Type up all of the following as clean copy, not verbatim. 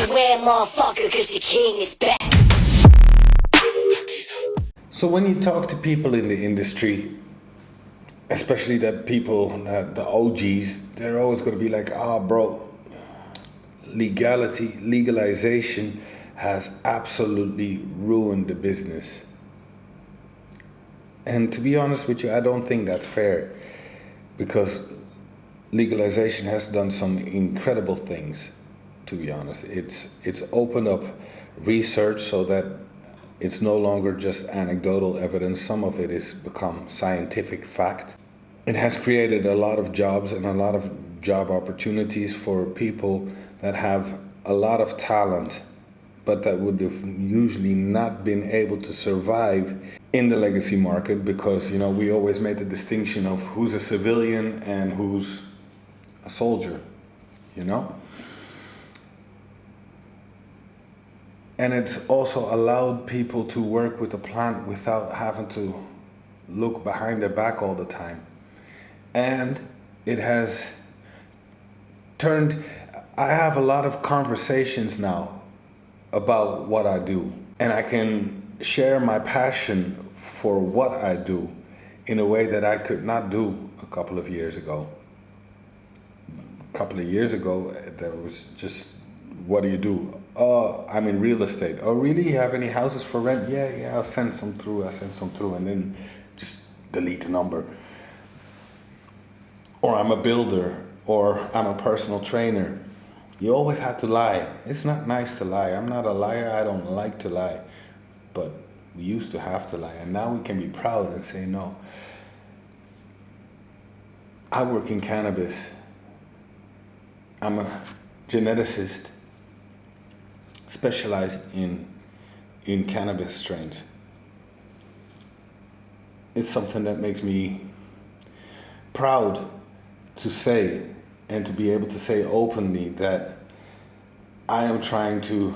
beware, motherfucker, cause the king is back. So when you talk to people in the industry, especially the the OGs, they're always going to be like, bro, legalization has absolutely ruined the business. And to be honest with you, I don't think that's fair, because legalization has done some incredible things, to be honest. It's opened up research so that it's no longer just anecdotal evidence. Some of it has become scientific fact. It has created a lot of jobs and a lot of job opportunities for people that have a lot of talent, but that would have usually not been able to survive in the legacy market, because, we always made the distinction of who's a civilian and who's a soldier, And it's also allowed people to work with the plant without having to look behind their back all the time. And it has I have a lot of conversations now about what I do. And I can share my passion for what I do in a way that I could not do a couple of years ago. A couple of years ago, there was just, what do you do? Oh, I'm in real estate. Oh, really? You have any houses for rent? Yeah, I'll send some through. And then just delete the number. Or I'm a builder, or I'm a personal trainer. You always had to lie. It's not nice to lie. I'm not a liar. I don't like to lie. But we used to have to lie. And now we can be proud and say no. I work in cannabis. I'm a geneticist specialized in cannabis strains. It's something that makes me proud to say, and to be able to say openly, that I am trying to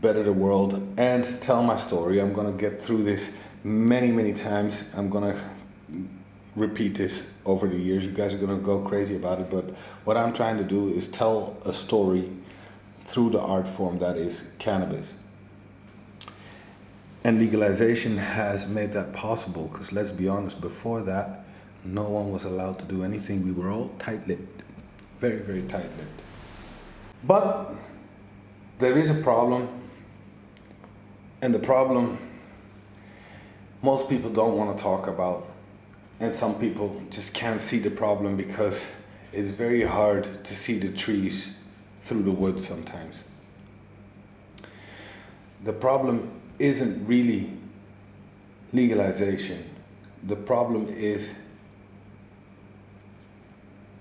better the world and tell my story. I'm going to get through this many, many times. I'm going to repeat this over the years. You guys are going to go crazy about it. But what I'm trying to do is tell a story through the art form that is cannabis. And legalization has made that possible, because let's be honest, before that, no one was allowed to do anything. We were all tight-lipped, very, very tight-lipped. But there is a problem, and the problem most people don't want to talk about, and some people just can't see the problem because it's very hard to see the trees through the woods sometimes. The problem isn't really legalization. The problem is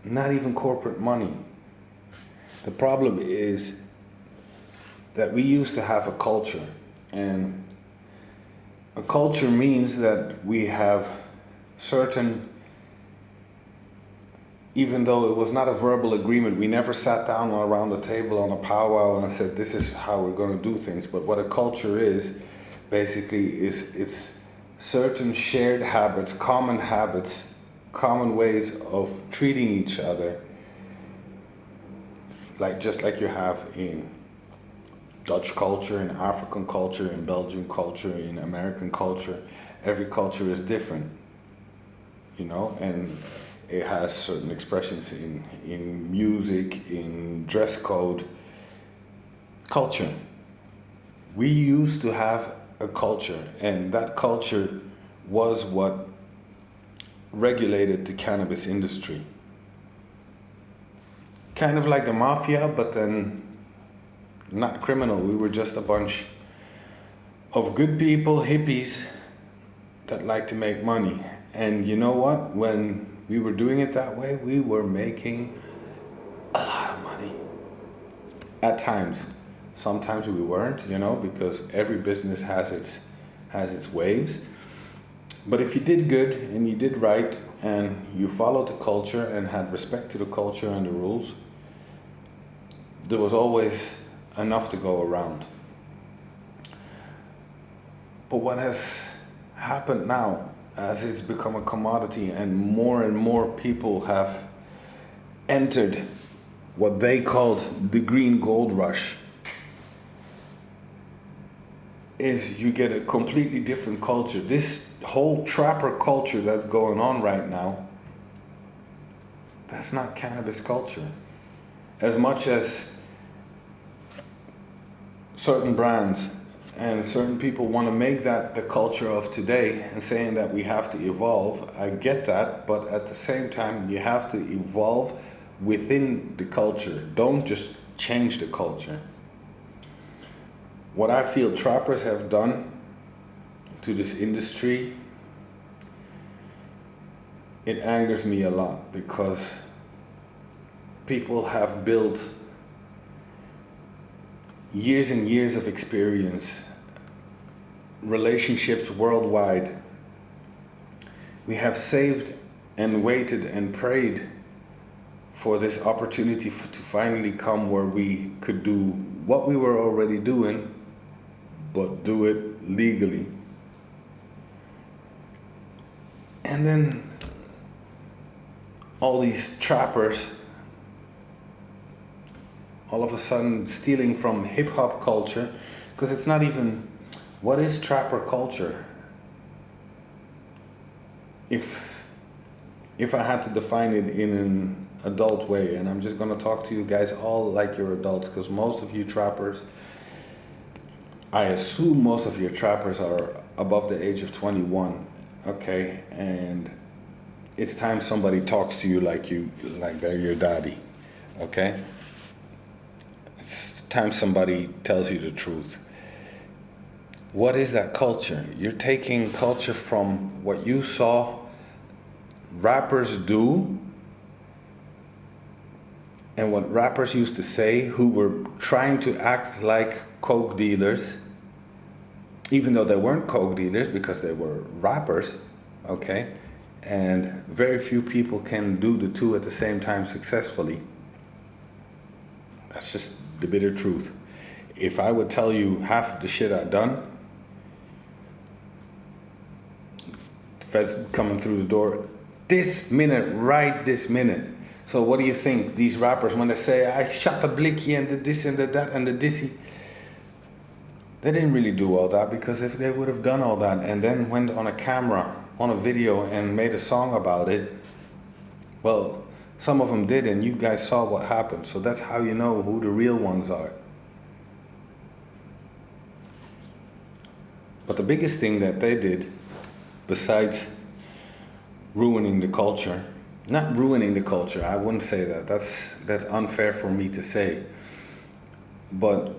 not even corporate money. The problem is that we used to have a culture, and a culture means that we have certain, even though it was not a verbal agreement, we never sat down around the table on a powwow and said, this is how we're going to do things. But what a culture is, basically, it's certain shared habits, common ways of treating each other, just like you have in Dutch culture, in African culture, in Belgian culture, in American culture. Every culture is different, and it has certain expressions in music, in dress code. Culture. We used to have a culture, and that culture was what regulated the cannabis industry. Kind of like the mafia, but then not criminal. We were just a bunch of good people, hippies, that like to make money. And you know what? When we were doing it that way, we were making a lot of money. At times. Sometimes we weren't, because every business has its waves. But if you did good and you did right and you followed the culture and had respect to the culture and the rules, there was always enough to go around. But what has happened now, as it's become a commodity and more people have entered what they called the green gold rush, is you get a completely different culture. This whole trapper culture that's going on right now, that's not cannabis culture. As much as certain brands and certain people want to make that the culture of today and saying that we have to evolve, I get that, but at the same time, you have to evolve within the culture. Don't just change the culture. What I feel trappers have done to this industry, it angers me a lot, because people have built years and years of experience, relationships worldwide. We have saved and waited and prayed for this opportunity to finally come where we could do what we were already doing, but do it legally. And then all these trappers all of a sudden stealing from hip-hop culture, because it's not even, what is trapper culture? If I had to define it in an adult way, and I'm just going to talk to you guys all like you're adults, because most of you trappers, I assume most of your trappers are above the age of 21, okay? And it's time somebody talks to you like they're your daddy, okay? It's time somebody tells you the truth. What is that culture? You're taking culture from what you saw rappers do and what rappers used to say, who were trying to act like coke dealers, even though they weren't coke dealers because they were rappers, okay? And very few people can do the two at the same time successfully. That's just the bitter truth. If I would tell you half of the shit I've done, feds coming through the door this minute, right this minute. So what do you think these rappers, when they say, I shot the blicky and the this and the that and the dissy, they didn't really do all that, because if they would have done all that and then went on a camera, on a video and made a song about it, well, some of them did, and you guys saw what happened. So that's how you know who the real ones are. But the biggest thing that they did, besides ruining the culture, not ruining the culture, I wouldn't say that. That's unfair for me to say. But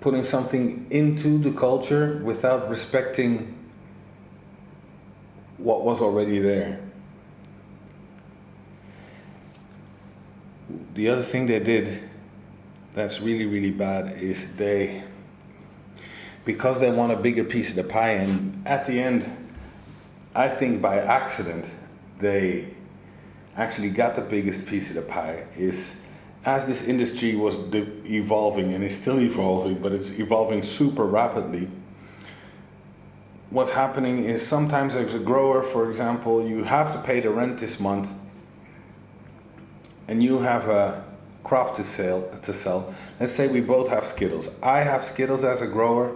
putting something into the culture without respecting what was already there. The other thing they did that's really, really bad is because they want a bigger piece of the pie, and at the end, I think by accident, they actually got the biggest piece of the pie, is as this industry was evolving, and it's still evolving, but it's evolving super rapidly. What's happening is sometimes as a grower, for example, you have to pay the rent this month and you have a crop to sell. Let's say we both have Skittles. I have Skittles as a grower,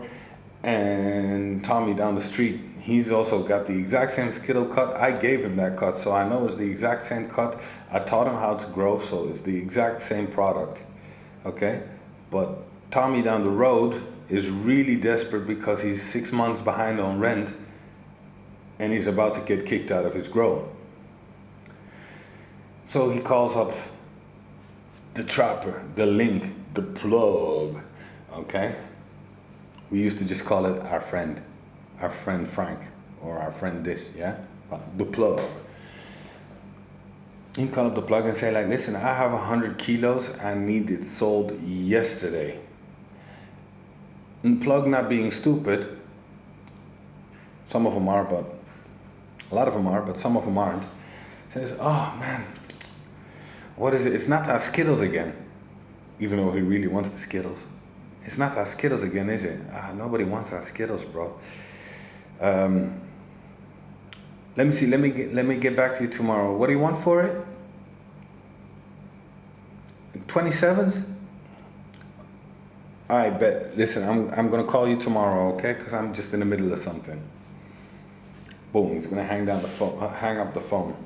and Tommy down the street, he's also got the exact same Skittle cut. I gave him that cut, so I know it's the exact same cut. I taught him how to grow, so it's the exact same product, okay? But Tommy down the road is really desperate because he's 6 months behind on rent and he's about to get kicked out of his grow. So he calls up the trapper, the link, the plug, okay? We used to just call it our friend Frank, or our friend this, yeah? The plug. He call up the plug and say like, listen, I have 100 kilos, I need it sold yesterday. And plug not being stupid, some of them are, but a lot of them are, but some of them aren't, says, oh man, what is it? It's not that Skittles again, even though he really wants the Skittles. It's not that Skittles again, is it? Nobody wants that Skittles, bro. Let me see, let me get back to you tomorrow. What do you want for it? 27s? I bet. Listen, I'm gonna call you tomorrow, okay? Because I'm just in the middle of something. Boom. He's gonna hang up the phone,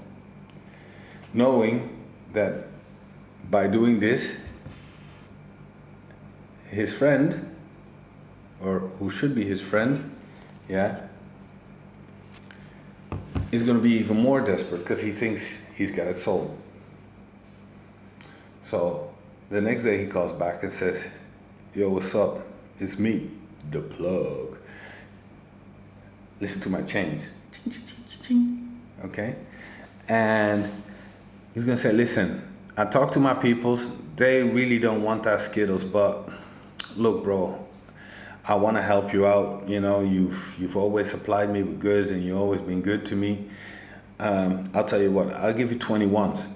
knowing that by doing this, his friend, or who should be his friend, yeah, is gonna be even more desperate because he thinks he's got it sold. So the next day he calls back and says, yo, what's up? It's me, the plug. Listen to my chains. Okay? And he's gonna say, listen, I talked to my peoples, they really don't want that Skittles, but look, bro, I wanna help you out. You know, you've always supplied me with goods and you've always been good to me. I'll tell you what, I'll give you 21s.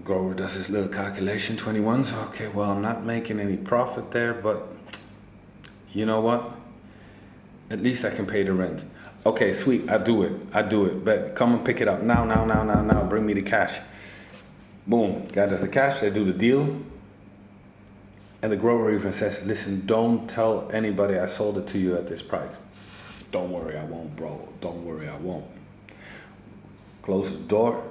Grower does his little calculation, 21s. Okay, well, I'm not making any profit there, but you know what? At least I can pay the rent. Okay, sweet, I do it. But come and pick it up now. Bring me the cash. Boom, guy does the cash, they do the deal. And the grower even says, listen, don't tell anybody I sold it to you at this price. Don't worry, I won't, bro. Don't worry, I won't. Closes the door.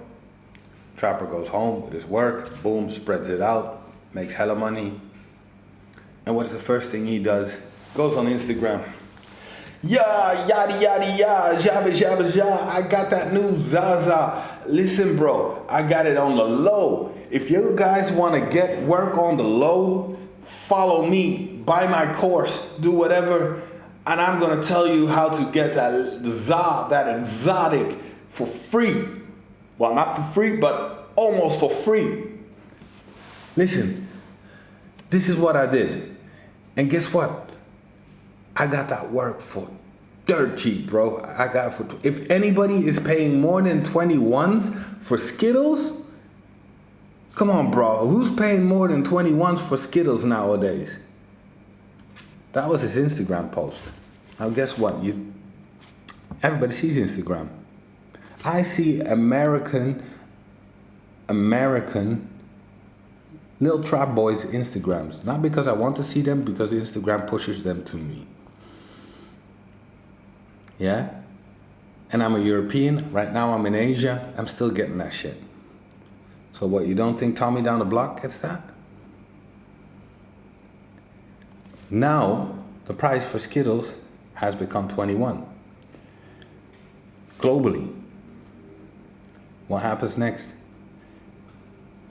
Trapper goes home with his work, boom, spreads it out, makes hella money. And what's the first thing he does? Goes on Instagram. Yeah, yada, yada, yada, jabba, jabba, jabba. I got that new Zaza. Listen, bro, I got it on the low. If you guys want to get work on the low, follow me, buy my course, do whatever. And I'm going to tell you how to get that Za, that exotic for free. Well, not for free, but almost for free. Listen, this is what I did. And guess what? I got that work for dirt cheap, bro. I got for, if anybody is paying more than 21s for Skittles, come on, bro. Who's paying more than 21s for Skittles nowadays? That was his Instagram post. Now guess what? Everybody sees Instagram. I see American little trap boys Instagrams. Not because I want to see them, because Instagram pushes them to me. Yeah? And I'm a European. Right now I'm in Asia. I'm still getting that shit. So what, you don't think Tommy down the block gets that? Now, the price for Skittles has become 21. Globally. What happens next?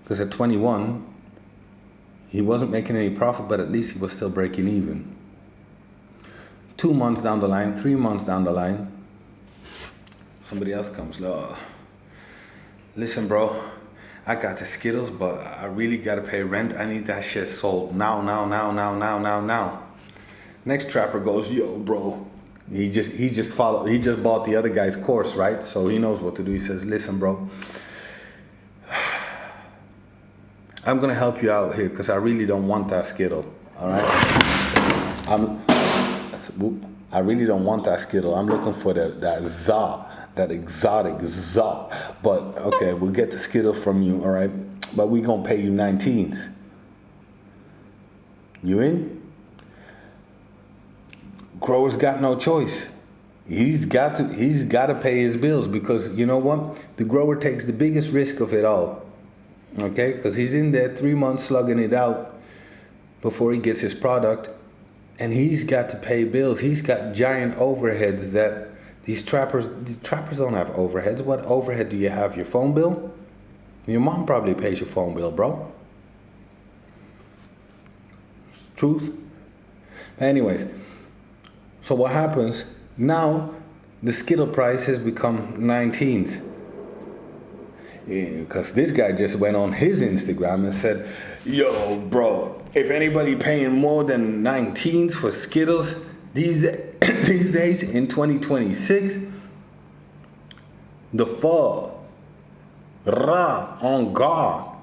Because at 21, he wasn't making any profit, but at least he was still breaking even. 2 months down the line, 3 months down the line, somebody else comes, listen, bro, I got the Skittles, but I really gotta pay rent. I need that shit sold now. Next trapper goes, yo, bro. He just bought the other guy's course, right? So he knows what to do. He says, listen, bro, I'm gonna help you out here because I really don't want that Skittle. All right? I really don't want that Skittle. I'm looking for that za, that exotic za. But okay, we'll get the Skittle from you, all right? But we gonna pay you 19s. You in? Grower's got no choice. He's got to pay his bills because you know what? The grower takes the biggest risk of it all. Okay? Because he's in there 3 months slugging it out before he gets his product. And he's got to pay bills. He's got giant overheads that these trappers don't have overheads. What overhead do you have? Your phone bill? Your mom probably pays your phone bill, bro. It's truth. Anyways, so what happens? Now the Skittle price has become 19s. Because this guy just went on his Instagram and said, yo, bro, if anybody paying more than 19s for Skittles these days in 2026, the fall, ra, on God.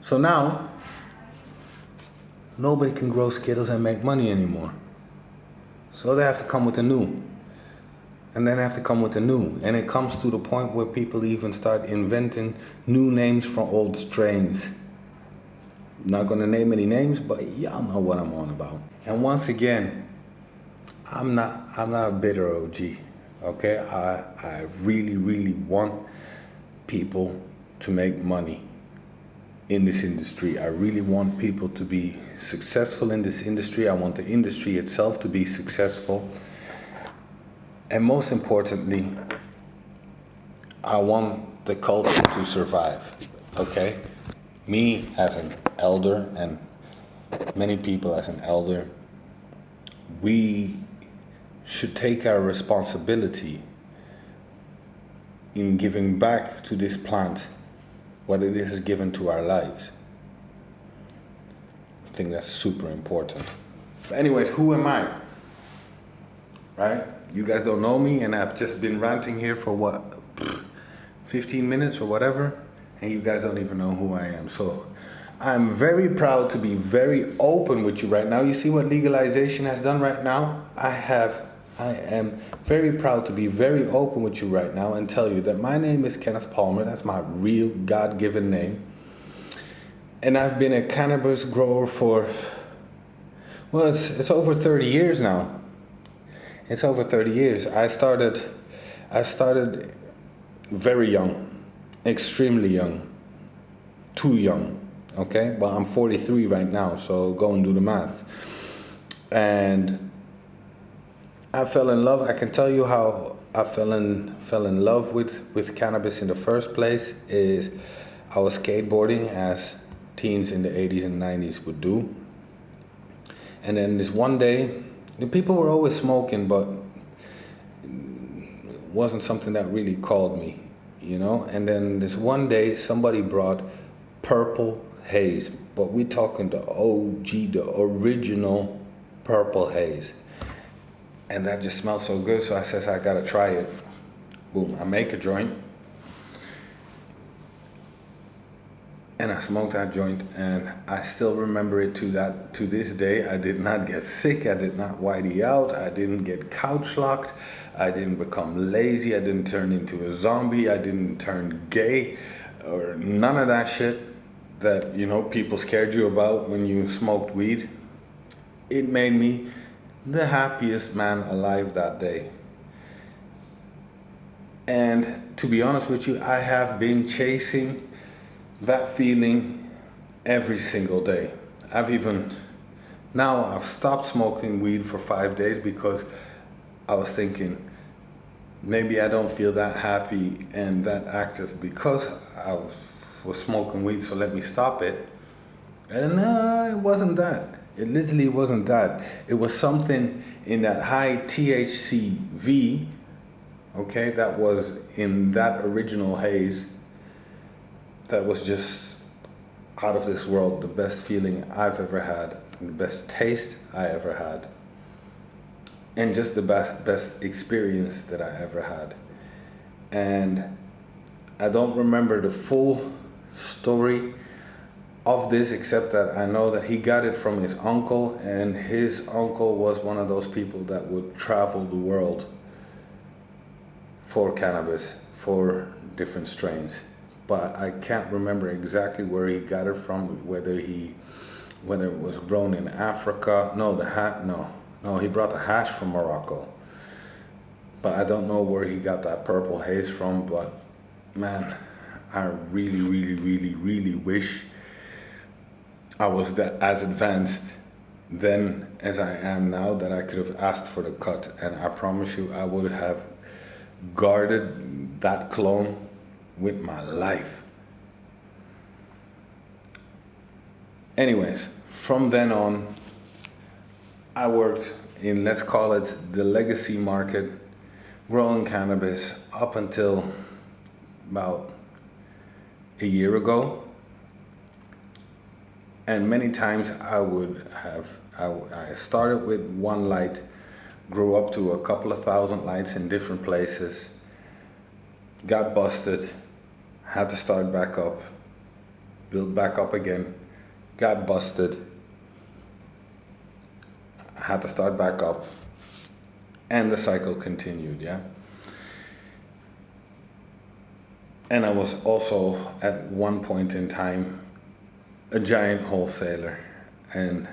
So now, nobody can grow Skittles and make money anymore. So they have to come with a new. And then have to come with a new. And it comes to the point where people even start inventing new names for old strains. Not gonna name any names, but y'all know what I'm on about. And once again, I'm not a bitter OG. Okay, I really want people to make money in this industry. I really want people to be successful in this industry. I want the industry itself to be successful. And most importantly, I want the culture to survive. Okay? Me as an elder, and many people as an elder, we should take our responsibility in giving back to this plant what it is given to our lives. I think that's super important. But anyways, who am I? Right? You guys don't know me, and I've just been ranting here for what, 15 minutes or whatever, and you guys don't even know who I am. So I'm very proud to be very open with you right now. You see what legalization has done right now? I am very proud to be very open with you right now and tell you that my name is Kenneth Palmer. That's my real God-given name. And I've been a cannabis grower for, well, it's over 30 years now. It's over 30 years. I started very young, extremely young, too young, okay? Well, I'm 43 right now, so go and do the math. And I fell in love. I can tell you how I fell in love with cannabis in the first place is I was skateboarding as teens in the 80s and 90s would do. And then this one day, the people were always smoking, but it wasn't something that really called me, you know? And then this one day, somebody brought purple haze, but we're talking the OG, the original purple haze. And that just smelled so good, so I says, I gotta try it. Boom, I make a joint. And I smoked that joint, and I still remember it to this day. I did not get sick, I did not whitey out, I didn't get couch locked, I didn't become lazy, I didn't turn into a zombie, I didn't turn gay, or none of that shit that, you know, people scared you about when you smoked weed. It made me the happiest man alive that day. And to be honest with you, I have been chasing that feeling every single day. I've stopped smoking weed for 5 days because I was thinking, maybe I don't feel that happy and that active because I was smoking weed, so let me stop it. And it wasn't that. It literally wasn't that. It was something in that high THCV, okay, that was in that original haze that was just out of this world. The best feeling I've ever had, the best taste I ever had, and just the best experience that I ever had. And I don't remember the full story of this, except that I know that he got it from his uncle, and his uncle was one of those people that would travel the world for cannabis, for different strains. But I can't remember exactly where he got it from, whether it was grown in Africa. No, he brought the hash from Morocco. But I don't know where he got that purple haze from, but man, I really wish I was as advanced then as I am now, that I could have asked for the cut. And I promise you, I would have guarded that clone with my life. Anyways, from then on, I worked in, let's call it, the legacy market, growing cannabis up until about a year ago. And many times I started with one light, grew up to a couple of thousand lights in different places, got busted, had to start back up, build back up again, got busted, had to start back up, and the cycle continued, yeah? And I was also, at one point in time, a giant wholesaler. And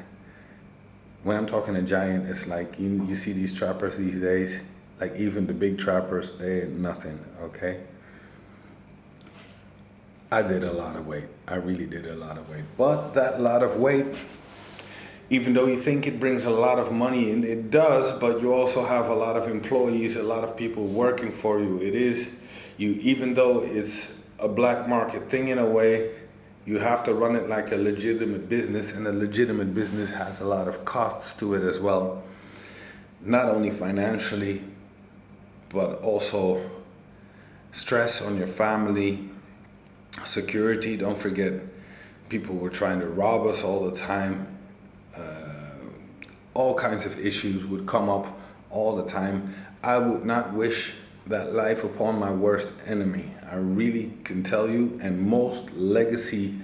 when I'm talking a giant, it's like you see these trappers these days, like even the big trappers, they ain't nothing, okay? I did a lot of weight. I really did a lot of weight. But that lot of weight, even though you think it brings a lot of money in, it does, but you also have a lot of employees, a lot of people working for you. It is, even though it's a black market thing in a way, you have to run it like a legitimate business, and a legitimate business has a lot of costs to it as well. Not only financially, but also stress on your family, security. Don't forget, people were trying to rob us all the time. All kinds of issues would come up all the time. I would not wish that life upon my worst enemy. I really can tell you, and most legacy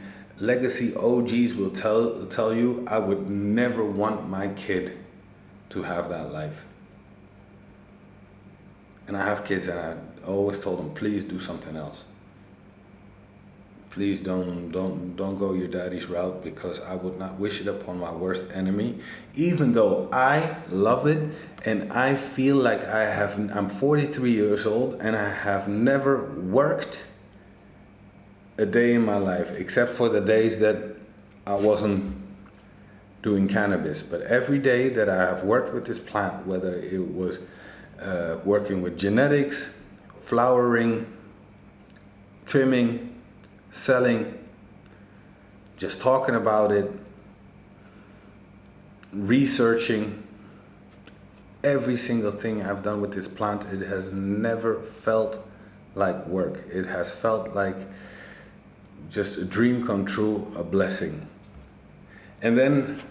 OGs will tell you, I would never want my kid to have that life. And I have kids, and I always told them, please do something else. Please don't go your daddy's route, because I would not wish it upon my worst enemy. Even though I love it, and I feel like I'm 43 years old, and I have never worked a day in my life, except for the days that I wasn't doing cannabis. But every day that I have worked with this plant, whether it was working with genetics, flowering, trimming, selling, just talking about it, researching, every single thing I've done with this plant, it has never felt like work. It has felt like just a dream come true, a blessing. And then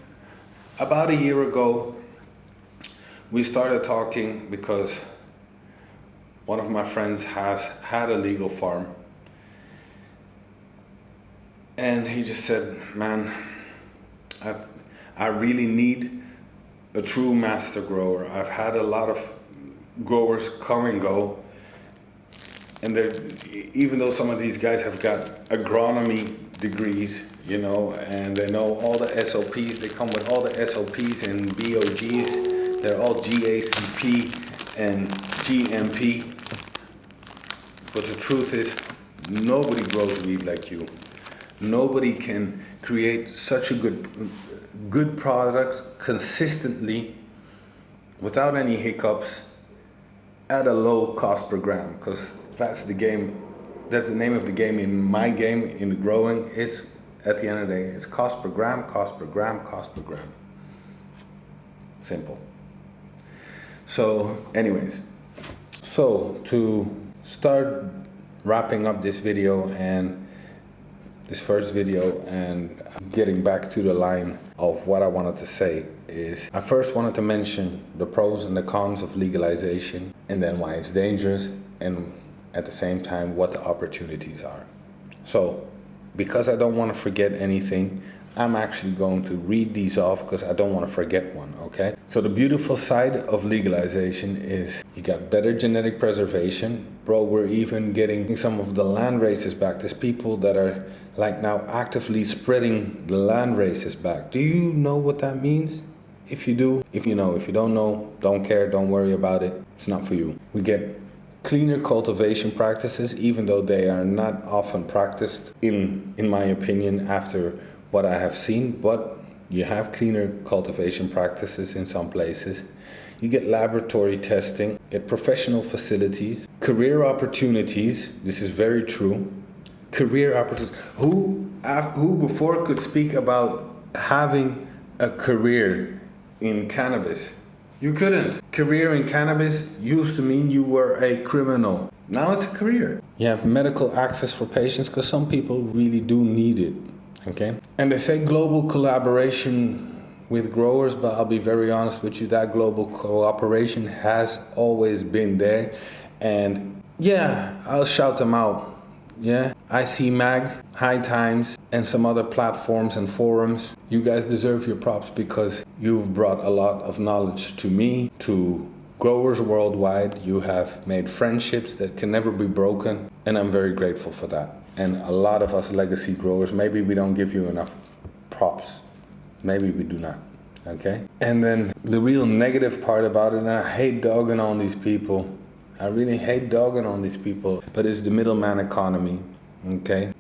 about a year ago, we started talking because one of my friends has had a legal farm. And he just said, man, I really need a true master grower. I've had a lot of growers come and go. And even though some of these guys have got agronomy degrees, and they know all the SOPs, they come with all the SOPs and BOGs. They're all GACP and GMP. But the truth is, nobody grows weed like you. Nobody can create such a good product consistently without any hiccups at a low cost per gram, because that's the game. That's the name of the game in my game in the growing. It's at the end of the day, it's cost per gram, cost per gram, cost per gram. Simple. So anyways, to start wrapping up this video and this first video and getting back to the line of what I wanted to say is, I first wanted to mention the pros and the cons of legalization, and then why it's dangerous, and at the same time what the opportunities are. So because I don't want to forget anything, I'm actually going to read these off because I don't want to forget one, okay? So the beautiful side of legalization is you got better genetic preservation. Bro, we're even getting some of the land races back. There's people that are like now actively spreading the land races back. Do you know what that means? If you do, if you know, if you don't know, don't care, don't worry about it. It's not for you. We get cleaner cultivation practices, even though they are not often practiced in my opinion, after what I have seen, but you have cleaner cultivation practices in some places. You get laboratory testing, get professional facilities, career opportunities. This is very true. Career opportunities. Who before could speak about having a career in cannabis? You couldn't. Career in cannabis used to mean you were a criminal. Now it's a career. You have medical access for patients because some people really do need it. Okay, and they say global collaboration with growers, but I'll be very honest with you, that global cooperation has always been there. And yeah, I'll shout them out. Yeah, IC High Times, and some other platforms and forums. You guys deserve your props because you've brought a lot of knowledge to me, to growers worldwide. You have made friendships that can never be broken, and I'm very grateful for that. And a lot of us legacy growers, maybe we don't give you enough props. Maybe we do not. Okay? And then the real negative part about it, and I hate dogging on these people. I really hate dogging on these people, but it's the middleman economy. Okay?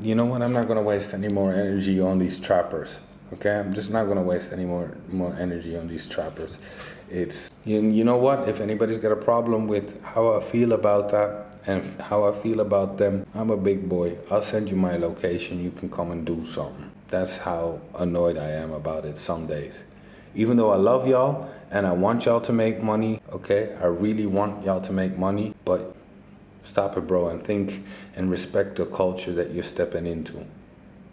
You know what? I'm not gonna waste any more energy on these trappers. Okay, I'm just not gonna waste any more energy on these trappers. It's you know what? If anybody's got a problem with how I feel about that and how I feel about them, I'm a big boy. I'll send you my location. You can come and do something. That's how annoyed I am about it some days. Even though I love y'all and I want y'all to make money, okay? I really want y'all to make money, but stop it, bro, and think and respect the culture that you're stepping into.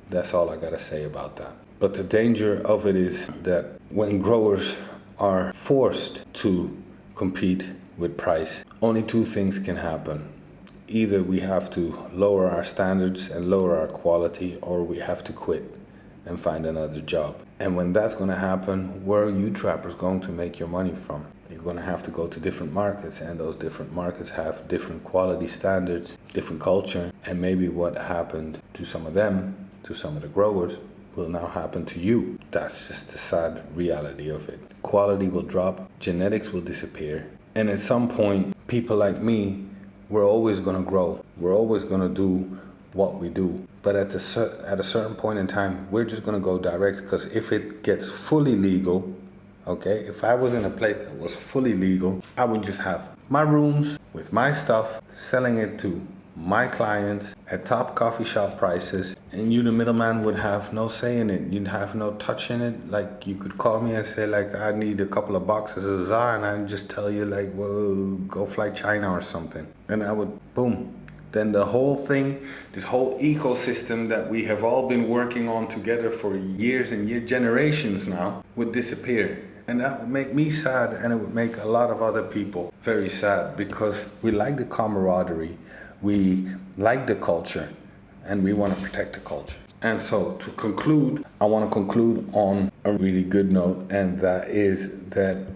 That's all I gotta say about that. But the danger of it is that when growers are forced to compete with price, only two things can happen. Either we have to lower our standards and lower our quality, or we have to quit and find another job. And when that's gonna happen, where are you trappers going to make your money from? You're going to have to go to different markets, and those different markets have different quality standards, different culture, and maybe what happened to some of them, to some of the growers, will now happen to you. That's just the sad reality of it. Quality will drop, genetics will disappear, and at some point, people like me, we're always going to grow. We're always going to do what we do. But at a certain point in time, we're just going to go direct, because if it gets fully legal, okay, if I was in a place that was fully legal, I would just have my rooms with my stuff, selling it to my clients at top coffee shop prices, and you, the middleman, would have no say in it. You'd have no touch in it. Like, you could call me and say, like, I need a couple of boxes of Zara, and I'd just tell you, like, whoa, go fly China or something. And I would, boom. Then the whole thing, this whole ecosystem that we have all been working on together for years and generations now, would disappear. And that would make me sad, and it would make a lot of other people very sad, because we like the camaraderie, we like the culture, and we want to protect the culture. And so to conclude, I want to conclude on a really good note, and that is that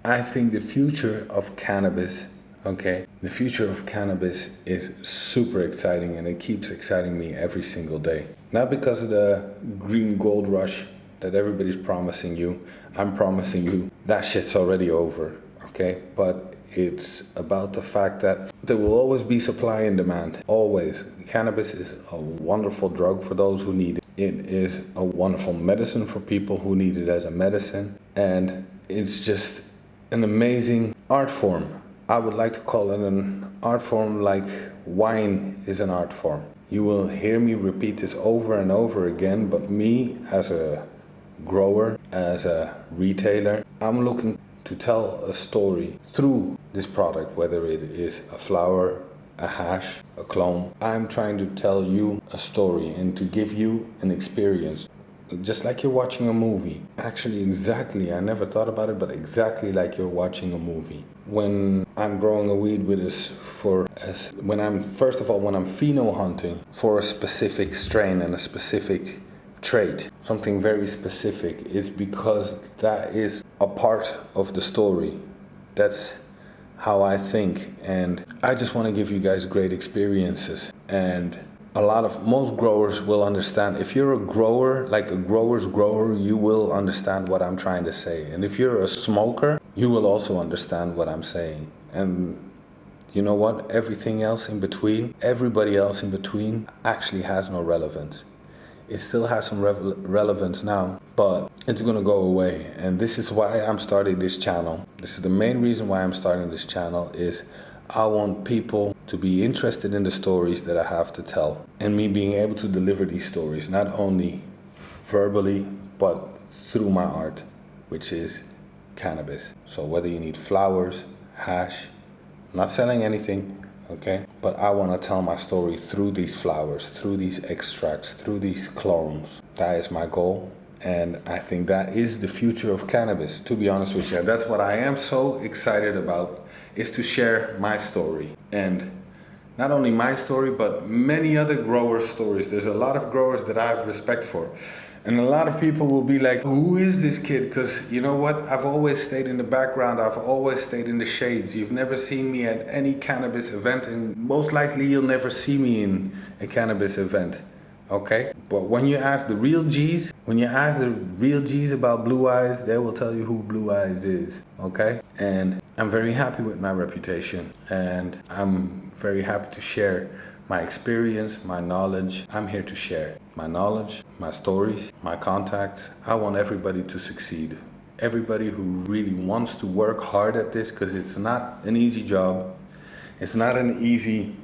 I think the future of cannabis, okay, the future of cannabis is super exciting, and it keeps exciting me every single day. Not because of the green gold rush that everybody's promising you. I'm promising you that shit's already over, okay? But it's about the fact that there will always be supply and demand, always. Cannabis is a wonderful drug for those who need it. It is a wonderful medicine for people who need it as a medicine, and it's just an amazing art form. I would like to call it an art form like wine is an art form. You will hear me repeat this over and over again, but me as a grower, as a retailer, I'm looking to tell a story through this product, whether it is a flower, a hash, a clone. I'm trying to tell you a story and to give you an experience, just like you're watching a movie. Actually, exactly, I never thought about it, but exactly like you're watching a movie. When I'm growing a weed with this when I'm pheno hunting for a specific strain and a specific trait, something very specific, is because that is a part of the story. That's how I think, and I just want to give you guys great experiences. And most growers will understand. If you're a grower, like a grower's grower, you will understand what I'm trying to say. And if you're a smoker, you will also understand what I'm saying. And you know what? Everything else in between, everybody else in between, actually has no relevance. It still has some relevance now, but it's gonna go away. And this is why I'm starting this channel. This is the main reason why I'm starting this channel, is I want people to be interested in the stories that I have to tell, and me being able to deliver these stories, not only verbally, but through my art, which is cannabis. So whether you need flowers, hash, I'm not selling anything, okay? But I want to tell my story through these flowers, through these extracts, through these clones. That is my goal. And I think that is the future of cannabis, to be honest with you. That's what I am so excited about, is to share my story. And not only my story, but many other growers' stories. There's a lot of growers that I have respect for. And a lot of people will be like, who is this kid? Because you know what? I've always stayed in the background. I've always stayed in the shades. You've never seen me at any cannabis event, and most likely you'll never see me in a cannabis event. Okay? But when you ask the real G's, about Blue Eyes, they will tell you who Blue Eyes is. Okay? And I'm very happy with my reputation, and I'm very happy to share my experience, my knowledge. I'm here to share my knowledge, my stories, my contacts. I want everybody to succeed. Everybody who really wants to work hard at this, because it's not an easy job. It's not an easy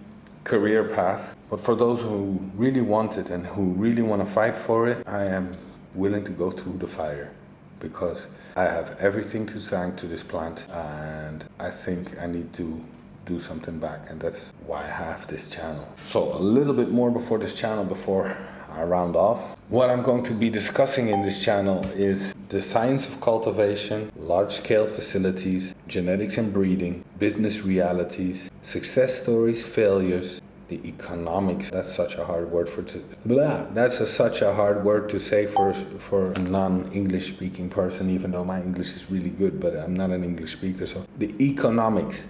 career path. But for those who really want it and who really want to fight for it, I am willing to go through the fire, because I have everything to thank to this plant, and I think I need to do something back, and that's why I have this channel. So a little bit more before I round off. What I'm going to be discussing in this channel is the science of cultivation, large-scale facilities, genetics and breeding, business realities, success stories, failures, the economics. That's such a hard word such a hard word to say for a non-English speaking person, even though my English is really good, but I'm not an English speaker. So the economics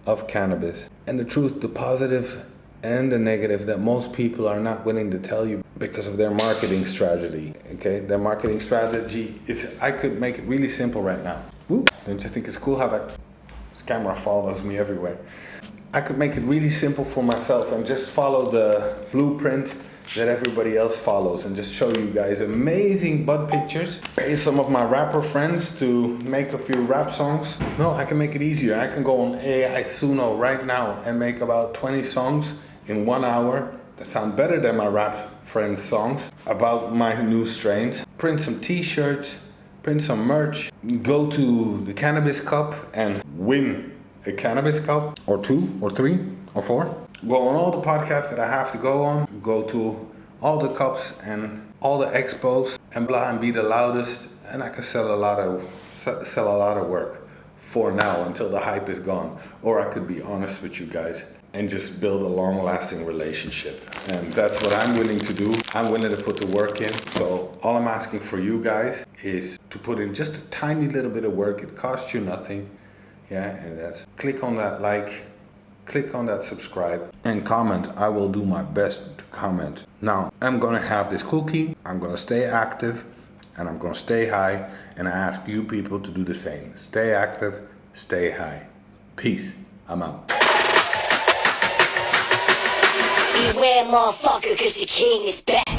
of cannabis, and the truth, the positive and the negative, that most people are not willing to tell you because of their marketing strategy. Okay, their marketing strategy is, I could make it really simple right now. Whoop. Don't you think it's cool how this camera follows me everywhere? I could make it really simple for myself and just follow the blueprint that everybody else follows, and just show you guys amazing bud pictures. Pay some of my rapper friends to make a few rap songs. No, I can make it easier. I can go on AI Suno right now and make about 20 songs in 1 hour that sound better than my rap friends' songs about my new strains. Print some t-shirts, print some merch, go to the Cannabis Cup and win a Cannabis Cup, or 2 or 3 or 4. Go on all the podcasts that I have to go on, go to all the cups and all the expos and blah, and be the loudest, and I can sell a lot of work for now until the hype is gone. Or I could be honest with you guys and just build a long-lasting relationship. And that's what I'm willing to do. I'm willing to put the work in. So all I'm asking for you guys is to put in just a tiny little bit of work. It costs you nothing. Yeah, and that's click on that like, click on that subscribe, and comment. I will do my best to comment. Now, I'm gonna have this cookie, I'm gonna stay active, and I'm gonna stay high, and I ask you people to do the same. Stay active, stay high. Peace. I'm out. Beware, motherfucker, cause the king is back.